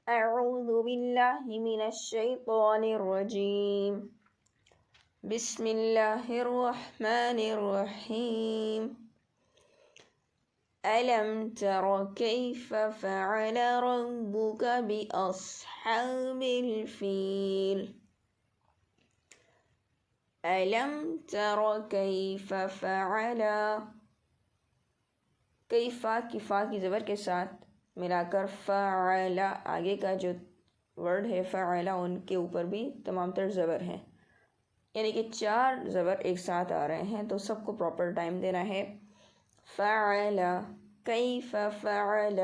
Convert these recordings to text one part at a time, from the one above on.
أعوذ بالله من الشيطان الرجيم بسم الله الرحمن الرحيم ألم تر كيف فعل ربك بأصحاب الفيل ألم تر كيف فعل کیفا کفا کی زبر کے ساتھ ملا کر فعل آگے کا جو ورڈ ہے فعل ان کے اوپر بھی تمام تر زبر ہیں، یعنی کہ 4 زبر ایک ساتھ آ رہے ہیں تو سب کو پراپر ٹائم دینا ہے۔ فعل کیف فعل۔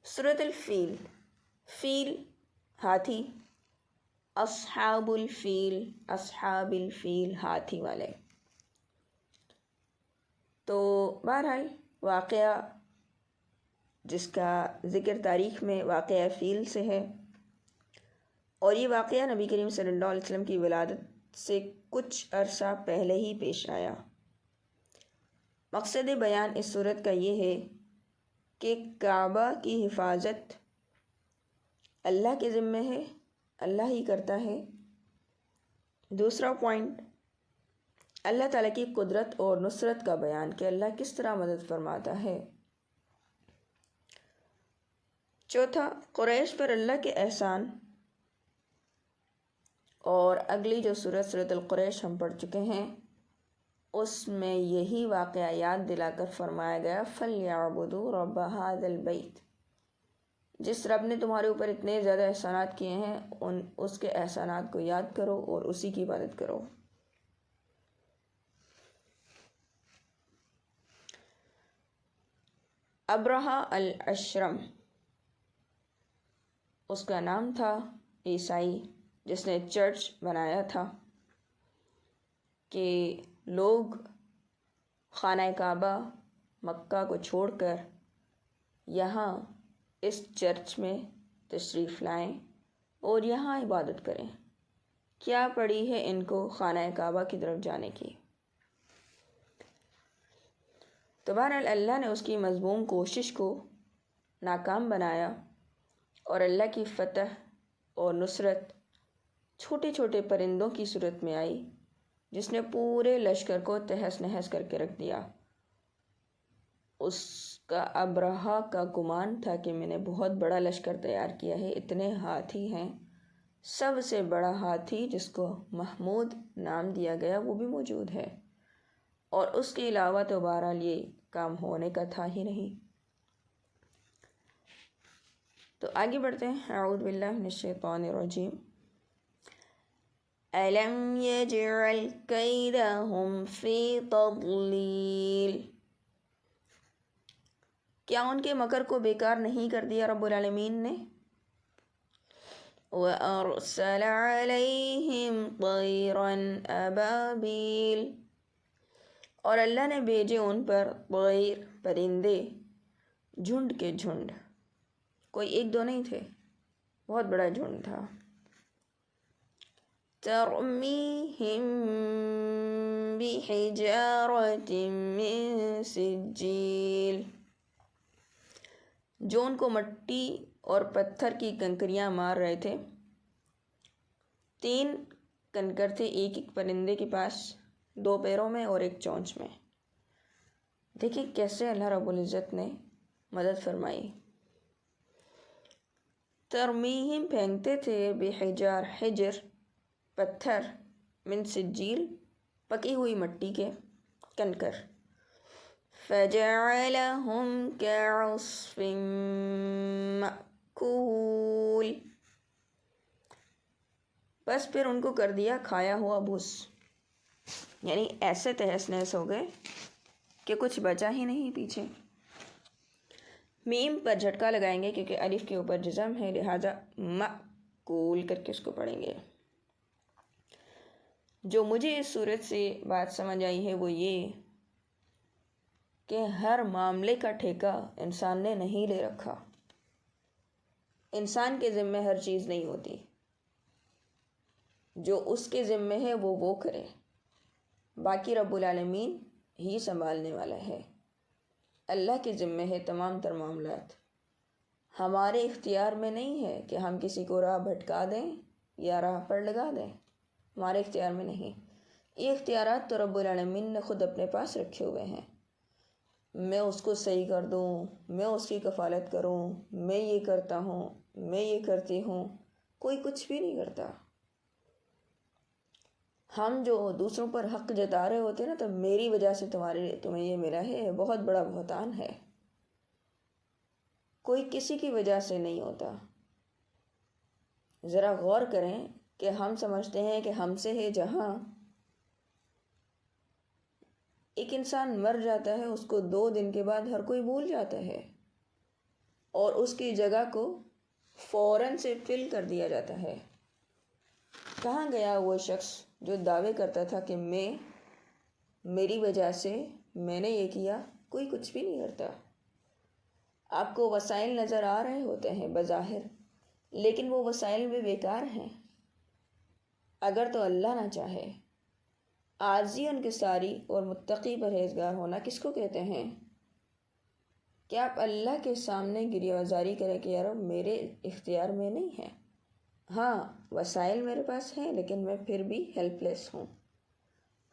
سورۃ الفیل، فیل ہاتھی، اصحاب الفیل اصحاب الفیل ہاتھی والے۔ تو بہرحال واقعہ جس کا ذکر تاریخ میں واقعہ فیل سے ہے، اور یہ واقعہ نبی کریم صلی اللہ علیہ وسلم کی ولادت سے کچھ عرصہ پہلے ہی پیش آیا۔ مقصد بیان اس صورت کا یہ ہے کہ کعبہ کی حفاظت اللہ کے ذمے ہے، اللہ ہی کرتا ہے۔ دوسرا پوائنٹ، اللہ تعالیٰ کی قدرت اور نصرت کا بیان کہ اللہ کس طرح مدد فرماتا ہے۔ چوتھا، قریش پر اللہ کے احسان، اور اگلی جو سورۃ سورۃ القریش ہم پڑھ چکے ہیں اس میں یہی واقعہ یاد دلا کر فرمایا گیا فَلْيَعْبُدُوا رَبَّ هَذَا الْبَيْتِ، جس رب نے تمہارے اوپر اتنے زیادہ احسانات کیے ہیں اس کے احسانات کو یاد کرو اور اسی کی عبادت کرو۔ ابرہہ الاشرم اس کا نام تھا، عیسائی جس نے چرچ بنایا تھا کہ لوگ خانہ کعبہ مکہ کو چھوڑ کر یہاں اس چرچ میں تشریف لائیں اور یہاں عبادت کریں۔ کیا پڑی ہے ان کو خانہ کعبہ کی طرف جانے کی؟ تو بہرحال اللہ نے اس کی مذموم کوشش کو ناکام بنایا اور اللہ کی فتح اور نصرت چھوٹے چھوٹے پرندوں کی صورت میں آئی، جس نے پورے لشکر کو تہس نہس کر کے رکھ دیا۔ اس کا ابرہہ کا گمان تھا کہ میں نے بہت بڑا لشکر تیار کیا ہے، اتنے ہاتھی ہیں، سب سے بڑا ہاتھی جس کو محمود نام دیا گیا وہ بھی موجود ہے، اور اس کے علاوہ تو بہرحال یہ کام ہونے کا تھا ہی نہیں۔ تو آگے بڑھتے ہیں۔ اعوذ باللہ من الشیطان الرجیم۔ أَلَمْ يَجْعَلْ كَيْدَهُمْ فِي تَضْلِيلٍ، کیا ان کے مکر کو بیکار نہیں کر دیا رب العالمین نے؟ وَأَرْسَلَ عَلَيْهِمْ طَيْرًا أَبَابِيلَ، اور اللہ نے بھیجے ان پر طیر پرندے، جھنڈ کے جھنڈ، کوئی ایک دو نہیں تھے، بہت بڑا جھنڈ تھا۔ تَرْمِيهِمْ بِحِجَارَةٍ مِّن سِجِّيلٍ، جو ان کو مٹی اور پتھر کی کنکریاں مار رہے تھے۔ 3 کنکر تھے ایک ایک پرندے کے پاس، 2 پیروں میں اور ایک چونچ میں۔ دیکھیں کیسے اللہ رب العزت نے مدد فرمائی۔ ترمیہم پھینکتے تھے بحجار، حجر پتھر، من سجیل پکی ہوئی مٹی کے کنکر، فجعلہم کعصف مأکول، بس پھر ان کو کر دیا کھایا ہوا بھوس، یعنی ایسے تہس نہس ہو گئے کہ کچھ بچا ہی نہیں پیچھے۔ میم پر جھٹکا لگائیں گے کیونکہ الف کے اوپر جزم ہے، لہذا مأکول کر کے اس کو پڑھیں گے۔ جو مجھے اس صورت سے بات سمجھ آئی ہے وہ یہ کہ ہر معاملے کا ٹھیکہ انسان نے نہیں لے رکھا، انسان کے ذمے ہر چیز نہیں ہوتی، جو اس کے ذمے ہے وہ کرے، باقی رب العالمین ہی سنبھالنے والا ہے، اللہ کے ذمے ہے تمام تر معاملات۔ ہمارے اختیار میں نہیں ہے کہ ہم کسی کو راہ بھٹکا دیں یا راہ پر لگا دیں، ہمارے اختیار میں نہیں۔ یہ اختیارات تو رب العالمین نے خود اپنے پاس رکھے ہوئے ہیں۔ میں اس کو صحیح کر دوں، میں اس کی کفالت کروں، میں یہ کرتا ہوں، میں یہ کرتی ہوں، کوئی کچھ بھی نہیں کرتا۔ ہم جو دوسروں پر حق جتا رہے ہوتے ہیں نا، تو میری وجہ سے تمہیں یہ ملا ہے، بہت بڑا بہتان ہے۔ کوئی کسی کی وجہ سے نہیں ہوتا۔ ذرا غور کریں کہ ہم سمجھتے ہیں کہ ہم سے ہے جہاں ایک انسان مر جاتا ہے، اس کو 2 دن کے بعد ہر کوئی بھول جاتا ہے اور اس کی جگہ کو فوراً سے فل کر دیا جاتا ہے۔ کہاں گیا وہ شخص جو دعوے کرتا تھا کہ میری وجہ سے میں نے یہ کیا؟ کوئی کچھ بھی نہیں کرتا۔ آپ کو وسائل نظر آ رہے ہوتے ہیں بظاہر، لیکن وہ وسائل بھی بیکار ہیں اگر تو اللہ نہ چاہے۔ عاجزی انکساری اور متقی پرہیزگار ہونا کس کو کہتے ہیں؟ کہ آپ اللہ کے سامنے گریہ وزاری کریں کہ یار میرے اختیار میں نہیں ہے، ہاں وسائل میرے پاس ہیں لیکن میں پھر بھی ہیلپ لیس ہوں،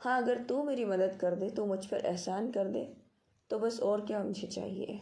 ہاں اگر تو میری مدد کر دے، تو مجھ پر احسان کر دے، تو بس اور کیا مجھے چاہیے۔